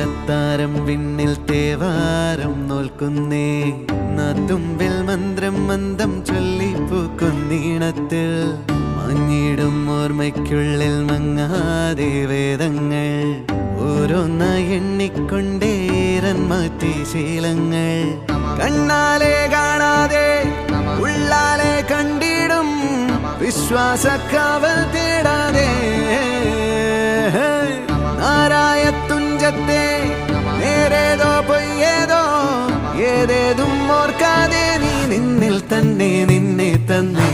അത്താരം വിണ്ണിൽ തേവാരം നോൽക്കുന്നേ നാത്തുമ്പിൽ മന്ത്രം മന്ദം ചൊല്ലിപ്പൂക്കുന്നീണത്തിൽ മങ്ങിടും ഓർമ്മയ്ക്കുള്ളിൽ മങ്ങാതെ വേദങ്ങൾ ഓരോന്നായി എണ്ണിക്കൊണ്ടേരൻ മാറ്റി ശീലങ്ങൾ കണ്ണാലെ കാണാതെ ഉള്ളാലെ കണ്ടിടും വിശ്വാസക്കാവൽ തേടാതെ നാരായ തുഞ്ചത്തെ നേരേതോ പൊയ്യേതോ ഏതേതും ഓർക്കാതെ നീ നിന്നിൽ തന്നെ നിന്നെ തന്നെ